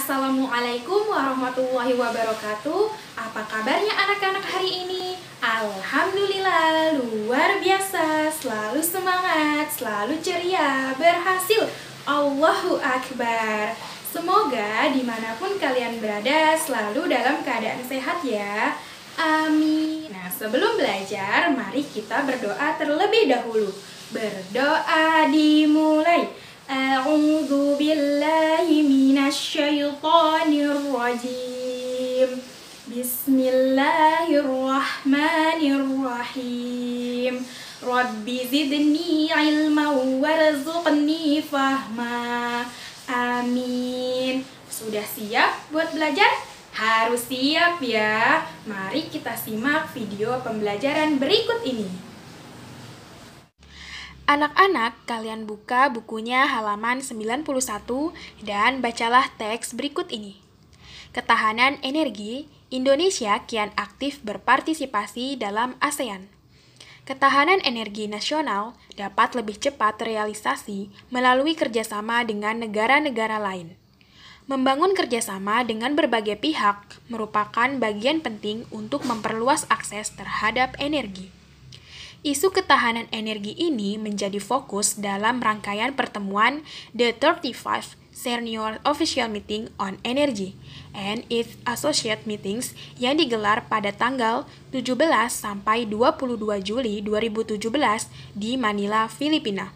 Assalamualaikum warahmatullahi wabarakatuh. Apa kabarnya anak-anak hari ini? Alhamdulillah, luar biasa. Selalu semangat, selalu ceria, berhasil. Allahu Akbar. Semoga dimanapun kalian berada selalu dalam keadaan sehat ya. Amin. Nah, sebelum belajar, mari kita berdoa terlebih dahulu. Berdoa dimulai. A'udzu billahi minasy syaithanir rajim. Bismillahirrahmanirrahim. Rabbi zidni ilman warzuqni fahma. Amin. Sudah siap buat belajar? Harus siap ya. Mari kita simak video pembelajaran berikut ini. Anak-anak, kalian buka bukunya halaman 91 dan bacalah teks berikut ini. Ketahanan energi, Indonesia kian aktif berpartisipasi dalam ASEAN. Ketahanan energi nasional dapat lebih cepat terrealisasi melalui kerjasama dengan negara-negara lain. Membangun kerjasama dengan berbagai pihak merupakan bagian penting untuk memperluas akses terhadap energi. Isu ketahanan energi ini menjadi fokus dalam rangkaian pertemuan The 35th Senior Official Meeting on Energy and its Associate Meetings yang digelar pada tanggal 17 sampai 22 Juli 2017 di Manila, Filipina.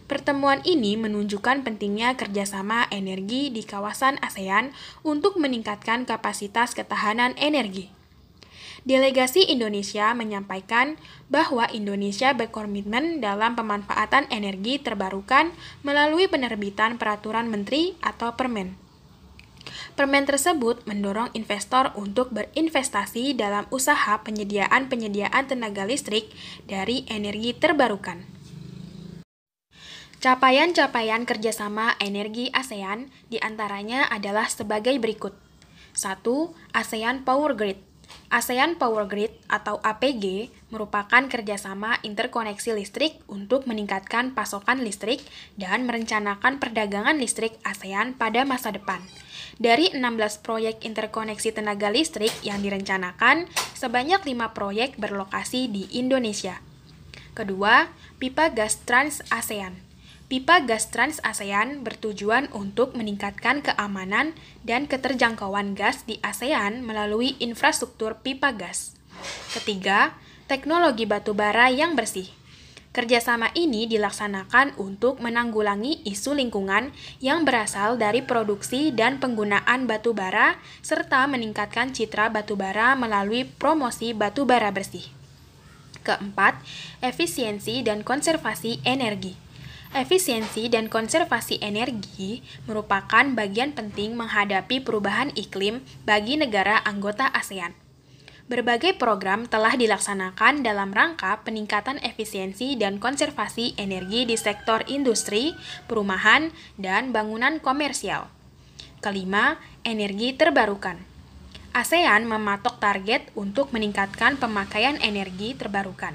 Pertemuan ini menunjukkan pentingnya kerjasama energi di kawasan ASEAN untuk meningkatkan kapasitas ketahanan energi. Delegasi Indonesia menyampaikan bahwa Indonesia berkomitmen dalam pemanfaatan energi terbarukan melalui penerbitan Peraturan Menteri atau Permen. Permen tersebut mendorong investor untuk berinvestasi dalam usaha penyediaan tenaga listrik dari energi terbarukan. Capaian-capaian kerjasama energi ASEAN diantaranya adalah sebagai berikut. 1. ASEAN Power Grid. ASEAN Power Grid atau APG merupakan kerjasama interkoneksi listrik untuk meningkatkan pasokan listrik dan merencanakan perdagangan listrik ASEAN pada masa depan. Dari 16 proyek interkoneksi tenaga listrik yang direncanakan, sebanyak 5 proyek berlokasi di Indonesia. Kedua, Pipa Gas Trans ASEAN. Pipa gas Trans ASEAN bertujuan untuk meningkatkan keamanan dan keterjangkauan gas di ASEAN melalui infrastruktur pipa gas. Ketiga, teknologi batubara yang bersih. Kerjasama ini dilaksanakan untuk menanggulangi isu lingkungan yang berasal dari produksi dan penggunaan batubara serta meningkatkan citra batubara melalui promosi batubara bersih. Keempat, efisiensi dan konservasi energi. Efisiensi dan konservasi energi merupakan bagian penting menghadapi perubahan iklim bagi negara anggota ASEAN. Berbagai program telah dilaksanakan dalam rangka peningkatan efisiensi dan konservasi energi di sektor industri, perumahan, dan bangunan komersial. Kelima, energi terbarukan. ASEAN mematok target untuk meningkatkan pemakaian energi terbarukan.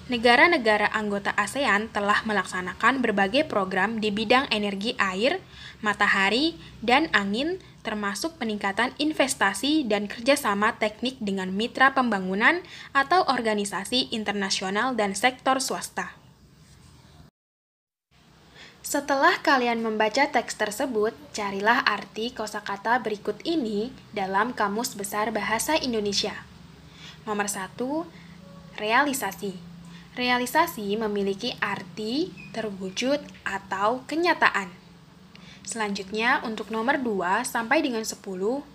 Negara-negara anggota ASEAN telah melaksanakan berbagai program di bidang energi air, matahari, dan angin, termasuk peningkatan investasi dan kerjasama teknik dengan mitra pembangunan atau organisasi internasional dan sektor swasta. Setelah kalian membaca teks tersebut, carilah arti kosakata berikut ini dalam Kamus Besar Bahasa Indonesia. Nomor 1, realisasi. Realisasi memiliki arti terwujud atau kenyataan. Selanjutnya, untuk nomor 2 sampai dengan 10,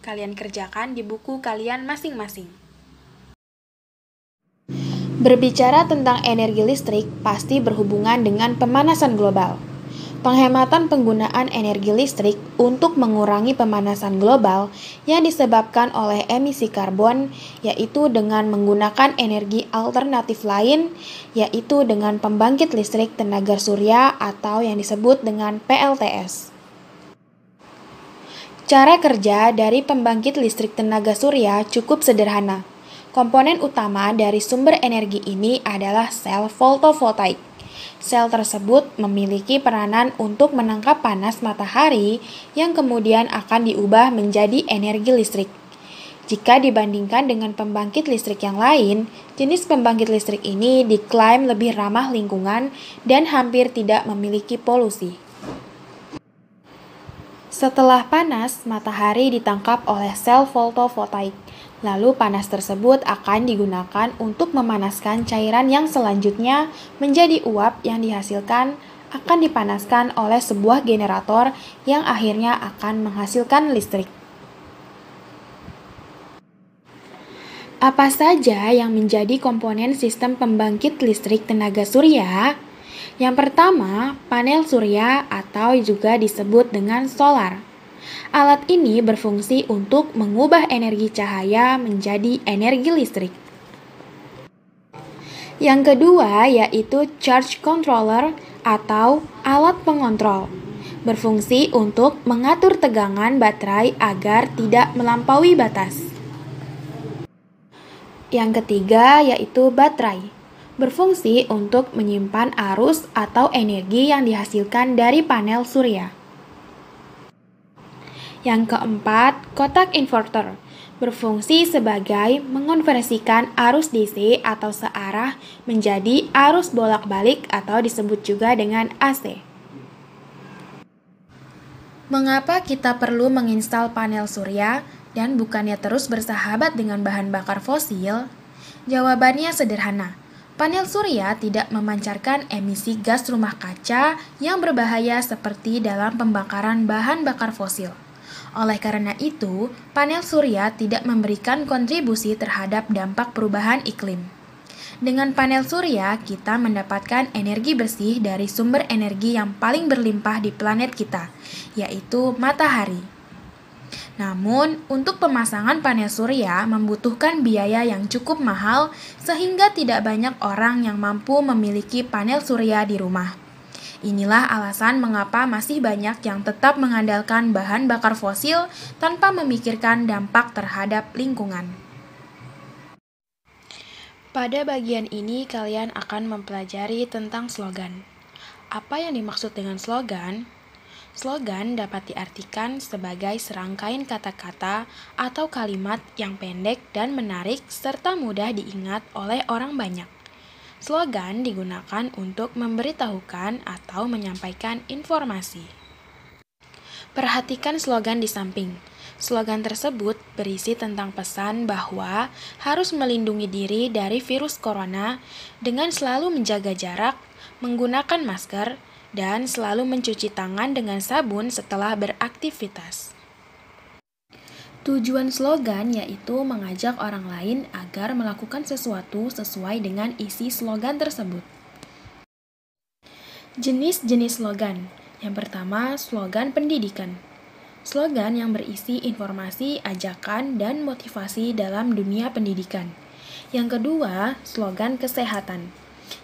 kalian kerjakan di buku kalian masing-masing. Berbicara tentang energi listrik pasti berhubungan dengan pemanasan global. Penghematan penggunaan energi listrik untuk mengurangi pemanasan global yang disebabkan oleh emisi karbon, yaitu dengan menggunakan energi alternatif lain, yaitu dengan pembangkit listrik tenaga surya atau yang disebut dengan PLTS. Cara kerja dari pembangkit listrik tenaga surya cukup sederhana. Komponen utama dari sumber energi ini adalah sel fotovoltaik. Sel tersebut memiliki peranan untuk menangkap panas matahari yang kemudian akan diubah menjadi energi listrik. Jika dibandingkan dengan pembangkit listrik yang lain, jenis pembangkit listrik ini diklaim lebih ramah lingkungan dan hampir tidak memiliki polusi. Setelah panas, matahari ditangkap oleh sel fotovoltaik. Lalu panas tersebut akan digunakan untuk memanaskan cairan yang selanjutnya menjadi uap yang dihasilkan akan dipanaskan oleh sebuah generator yang akhirnya akan menghasilkan listrik. Apa saja yang menjadi komponen sistem pembangkit listrik tenaga surya? Yang pertama, panel surya atau juga disebut dengan solar. Alat ini berfungsi untuk mengubah energi cahaya menjadi energi listrik. Yang kedua yaitu charge controller atau alat pengontrol. Berfungsi untuk mengatur tegangan baterai agar tidak melampaui batas. Yang ketiga yaitu baterai. Berfungsi untuk menyimpan arus atau energi yang dihasilkan dari panel surya. Yang keempat, kotak inverter. Berfungsi sebagai mengonversikan arus DC atau searah menjadi arus bolak-balik atau disebut juga dengan AC. Mengapa kita perlu menginstal panel surya dan bukannya terus bersahabat dengan bahan bakar fosil? Jawabannya sederhana. Panel surya tidak memancarkan emisi gas rumah kaca yang berbahaya seperti dalam pembakaran bahan bakar fosil. Oleh karena itu, panel surya tidak memberikan kontribusi terhadap dampak perubahan iklim. Dengan panel surya, kita mendapatkan energi bersih dari sumber energi yang paling berlimpah di planet kita, yaitu matahari. Namun, untuk pemasangan panel surya membutuhkan biaya yang cukup mahal sehingga tidak banyak orang yang mampu memiliki panel surya di rumah. Inilah alasan mengapa masih banyak yang tetap mengandalkan bahan bakar fosil tanpa memikirkan dampak terhadap lingkungan. Pada bagian ini kalian akan mempelajari tentang slogan. Apa yang dimaksud dengan slogan? Slogan dapat diartikan sebagai serangkaian kata-kata atau kalimat yang pendek dan menarik serta mudah diingat oleh orang banyak. Slogan digunakan untuk memberitahukan atau menyampaikan informasi. Perhatikan slogan di samping. Slogan tersebut berisi tentang pesan bahwa harus melindungi diri dari virus corona dengan selalu menjaga jarak, menggunakan masker, dan selalu mencuci tangan dengan sabun setelah beraktivitas. Tujuan slogan yaitu mengajak orang lain agar melakukan sesuatu sesuai dengan isi slogan tersebut. Jenis-jenis slogan. Yang pertama, slogan pendidikan. Slogan yang berisi informasi, ajakan, dan motivasi dalam dunia pendidikan. Yang kedua, slogan kesehatan,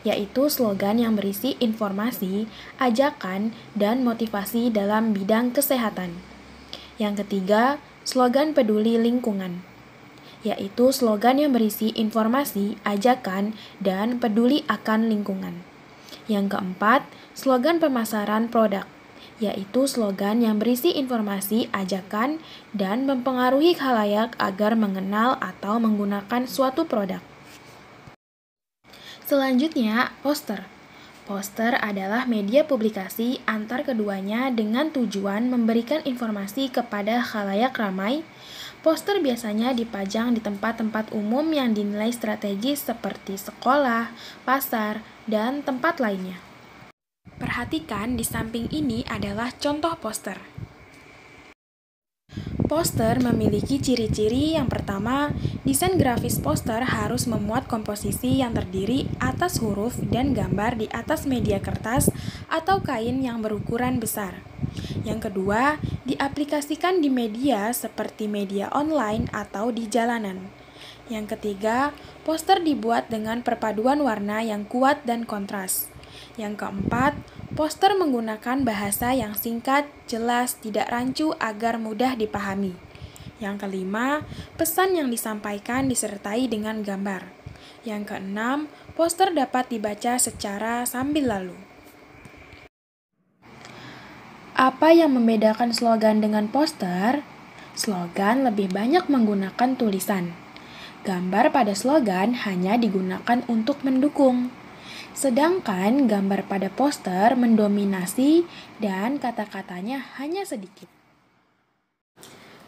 yaitu slogan yang berisi informasi, ajakan, dan motivasi dalam bidang kesehatan. Yang ketiga, slogan peduli lingkungan, yaitu slogan yang berisi informasi, ajakan, dan peduli akan lingkungan. Yang keempat, slogan pemasaran produk, yaitu slogan yang berisi informasi, ajakan, dan mempengaruhi khalayak agar mengenal atau menggunakan suatu produk. Selanjutnya, poster. Poster adalah media publikasi antar keduanya dengan tujuan memberikan informasi kepada khalayak ramai. Poster biasanya dipajang di tempat-tempat umum yang dinilai strategis seperti sekolah, pasar, dan tempat lainnya. Perhatikan di samping ini adalah contoh poster. Poster memiliki ciri-ciri. Yang pertama, desain grafis poster harus memuat komposisi yang terdiri atas huruf dan gambar di atas media kertas atau kain yang berukuran besar. Yang kedua, diaplikasikan di media seperti media online atau di jalanan. Yang ketiga, poster dibuat dengan perpaduan warna yang kuat dan kontras. Yang keempat, poster menggunakan bahasa yang singkat, jelas, tidak rancu agar mudah dipahami. Yang kelima, pesan yang disampaikan disertai dengan gambar. Yang keenam, poster dapat dibaca secara sambil lalu. Apa yang membedakan slogan dengan poster? Slogan lebih banyak menggunakan tulisan. Gambar pada slogan hanya digunakan untuk mendukung. Sedangkan gambar pada poster mendominasi dan kata-katanya hanya sedikit.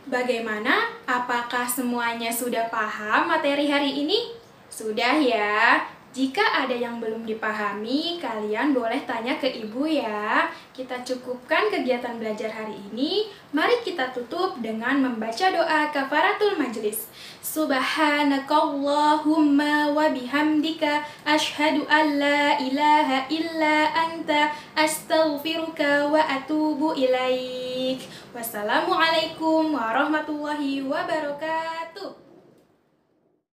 Bagaimana? Apakah semuanya sudah paham materi hari ini? Sudah ya. Jika ada yang belum dipahami, kalian boleh tanya ke ibu ya. Kita cukupkan kegiatan belajar hari ini. Mari kita tutup dengan membaca doa kafaratul majlis. Subhanakallahumma wa bihamdika asyhadu an la ilaha illa anta astaghfiruka wa atubu ilaik. Wassalamualaikum warahmatullahi wabarakatuh.